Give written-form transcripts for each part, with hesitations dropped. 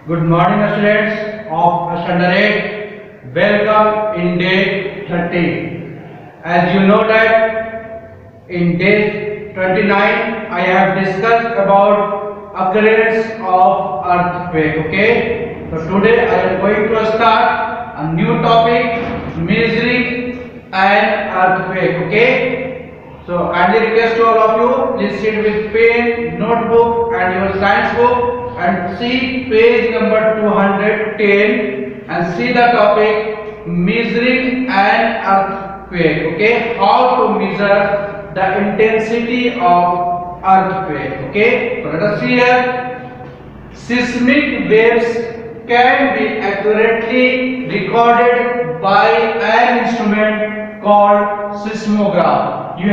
Good morning, students of standard 8. Welcome in day 30. As you know that in day 29, I have discussed about occurrence of earthquake. Okay. So today I am going to start a new topic, measuring an earthquake. Okay. So kindly request to all of you, please sit with pen, notebook and your science book and see page number 210 and see the topic measuring an earthquake. Okay, how to measure the intensity of earthquake. Okay, so let us see here. Seismic waves can be accurately recorded by an instrument called seismograph. You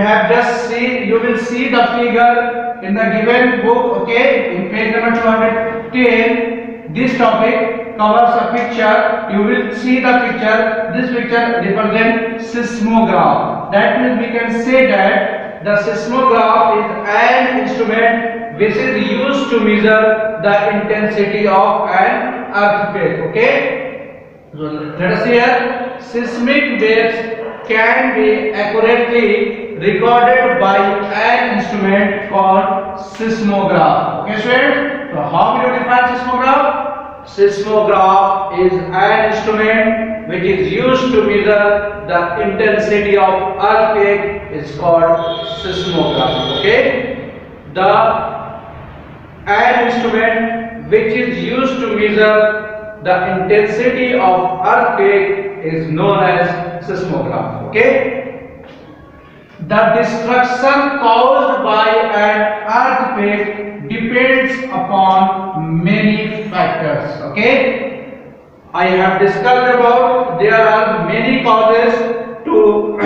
will see the figure in the given book. Okay, in page number 210, this topic covers a picture. You will see the picture. This picture represents seismograph. That means we can say that the seismograph is an instrument which is used to measure the intensity of an earthquake. Okay, so let us see here. Seismic waves can be accurately recorded by an instrument called seismograph. Okay, students. So how will you define seismograph? Seismograph is an instrument which is used to measure the intensity of earthquake. Is called seismograph. Okay, an instrument which is used to measure the intensity of earthquake is known as seismograph. Okay. The destruction caused by an earthquake depends upon many factors. Okay, I have discussed about there are many causes to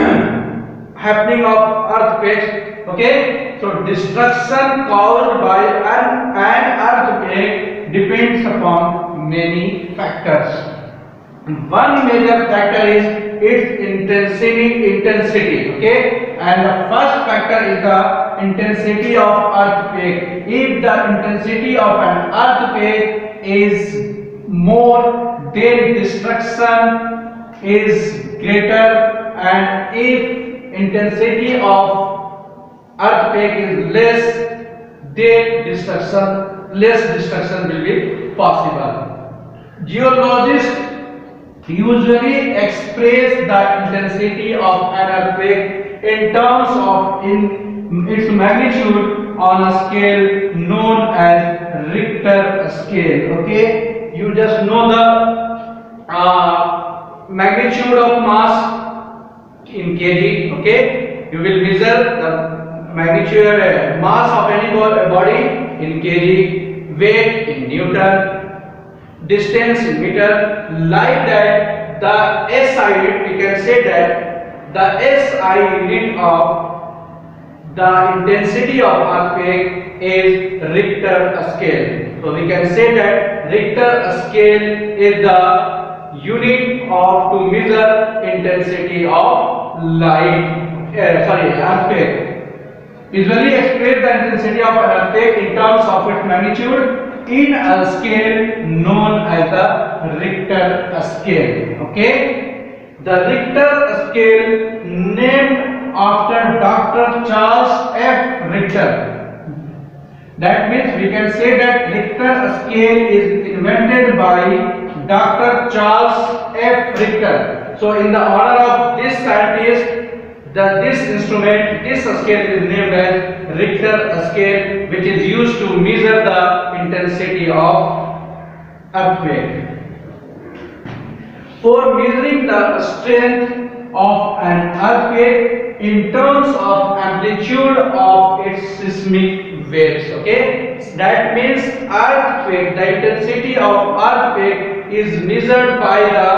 happening of earthquakes. Okay, so destruction caused by an earthquake depends upon many factors. One major factor is its intensity. Okay, and the first factor is the intensity of earthquake. If the intensity of an earthquake is more, then destruction is greater, and if intensity of earthquake is less, then less destruction will be possible. Geologists usually express the intensity of an earthquake in terms of its magnitude on a scale known as Richter scale. Okay, you just know the magnitude of mass in kg. Okay, you will measure the magnitude mass of any body in kg, weight in newton, distance in meter. Like that, the SI unit, we can say that the SI unit of the intensity of earthquake is Richter scale. So we can say that Richter scale is the unit to measure intensity of earthquake. Usually express the intensity of an earthquake in terms of its magnitude in a scale known as the Richter scale. Okay, the Richter scale named after Dr. Charles F. Richter. That means we can say that Richter scale is invented by Dr. Charles F. Richter. So in the honor of this scientist, this instrument, this scale is named as Richter scale, which is used to measure the intensity of earthquake. For measuring the strength of an earthquake in terms of amplitude of its seismic waves. Okay, that means earthquake, the intensity of earthquake is measured by the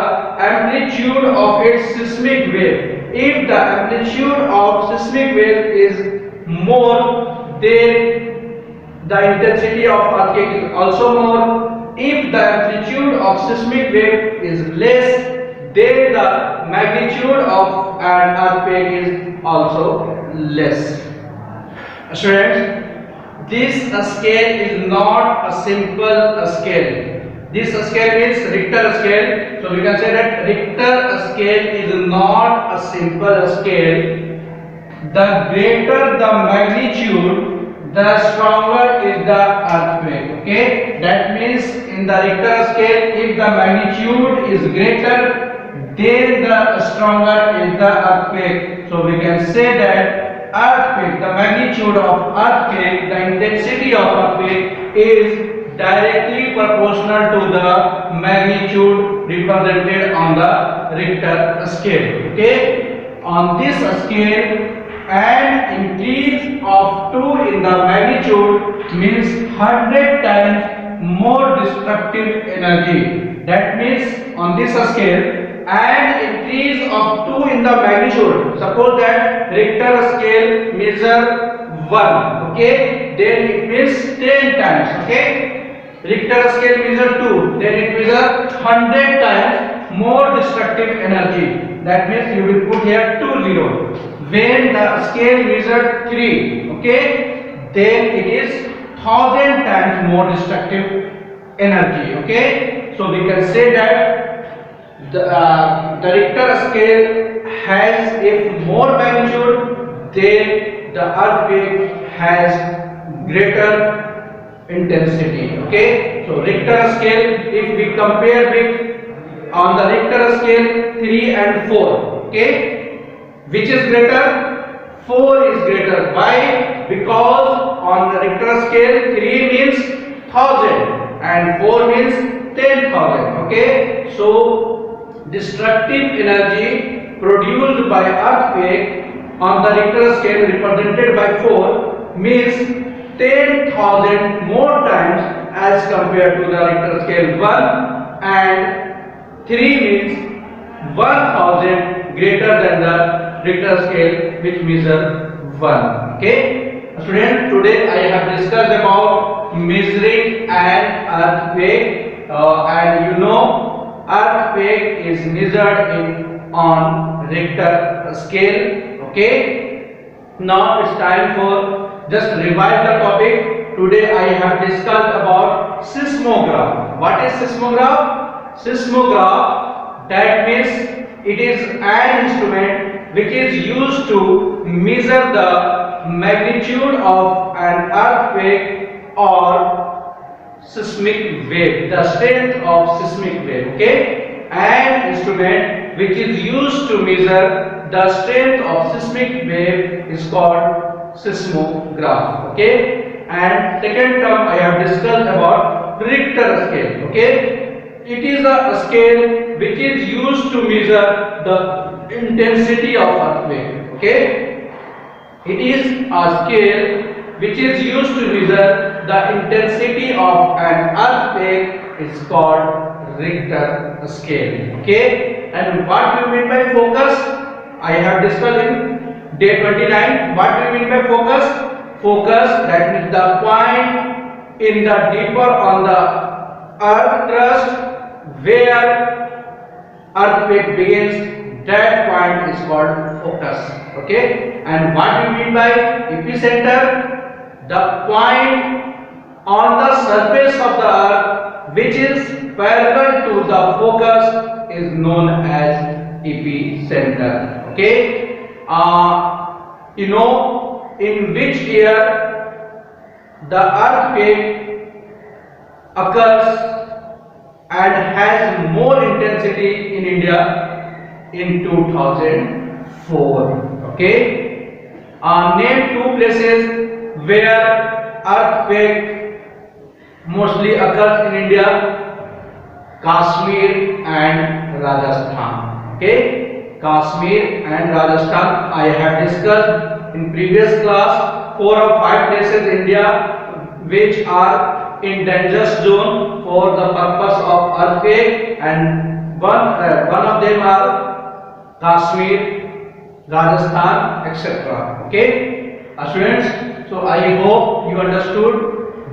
amplitude of its seismic wave. If the amplitude of seismic wave is more, then the intensity of earthquake is also more. If the amplitude of seismic wave is less, then the magnitude of an earthquake is also less. Students, this scale is not a simple scale. This scale means Richter scale. So we can say that Richter scale is not a simple scale. The greater the magnitude, the stronger is the earthquake. Okay, that means in the Richter scale, if the magnitude is greater, then the stronger is the earthquake. So we can say that earthquake, the magnitude of earthquake, the intensity of earthquake is directly proportional to the magnitude represented on the Richter scale. Okay, on this scale, an increase of 2 in the magnitude means 100 times more destructive energy. That means on this scale, an increase of 2 in the magnitude, suppose that Richter scale measure 1, okay, then it means 10 times, okay. Richter scale measure 2, then it measure 100 times more destructive energy. That means you will put here 2 0. When the scale measure 3, okay, then it is 1000 times more destructive energy. Okay, so we can say that the Richter scale has a more magnitude, then the earthquake has greater intensity. Okay, so Richter scale, if we compare with on the Richter scale 3 and 4, okay, which is greater? 4 is greater. Why? Because on the Richter scale 3 means 1000 and 4 means 10,000. Okay, so destructive energy produced by earthquake on the Richter scale represented by 4 means 10,000 more times as compared to the Richter scale 1, and 3 means 1000 greater than the Richter scale which measure 1. Okay, student, today I have discussed about measuring an earthquake, and you know earthquake is measured in on Richter scale. Okay, now it's time for just revive the topic. Today I have discussed about seismograph. What is seismograph? Seismograph, that means it is an instrument which is used to measure the magnitude of an earthquake or seismic wave, the strength of seismic wave. Okay, an instrument which is used to measure the strength of seismic wave is called seismograph. Okay, and second term I have discussed about Richter scale. Okay, it is a scale which is used to measure the intensity of earthquake. Okay, it is a scale which is used to measure the intensity of an earthquake is called Richter scale. Okay, and what do you mean by focus? I have discussed in day 29. What do you mean by focus? Focus, that means the point in the deeper on the earth crust where earthquake begins, that point is called focus. Okay, and what do you mean by epicenter? The point on the surface of the earth which is parallel to the focus is known as epicenter. Okay, you know in which year the earthquake occurs and has more intensity in India? In 2004. Okay, name two places where earthquake mostly occurs in India: Kashmir and Rajasthan. Okay, Kashmir and Rajasthan I have discussed in previous class. 4 or 5 places in India which are in danger zone for the purpose of earthquake, and one of them are Kashmir, Rajasthan, etc. Okay, students, so I hope you understood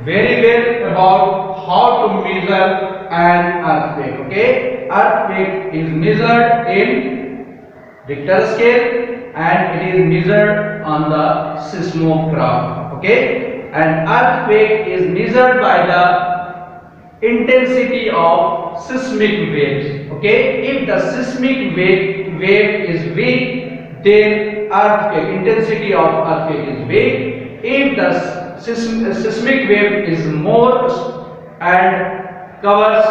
very well about how to measure an earthquake. Okay, earthquake is measured in Richter scale and it is measured on the seismograph. Okay, and earthquake is measured by the intensity of seismic waves. Okay, if the seismic wave is weak, then earthquake intensity of earthquake is weak. If the seismic wave is more and covers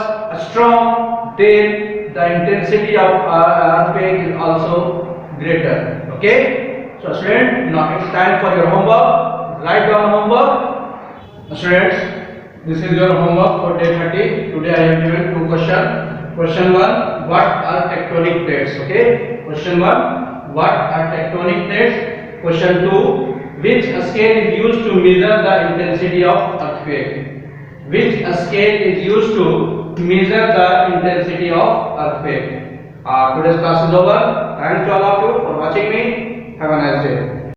strong, then the intensity of earthquake is also greater. Okay, so students, now it's time for your homework. Write down homework. Students, this is your homework for day 30. Today I have given two questions. Question 1, what are tectonic plates? Okay, question 1, what are tectonic plates? Question 2, which scale is used to measure the intensity of earthquake? Which scale is used to measure the intensity of earthquake? Today's class is over. Thanks to all of you for watching me. Have a nice day.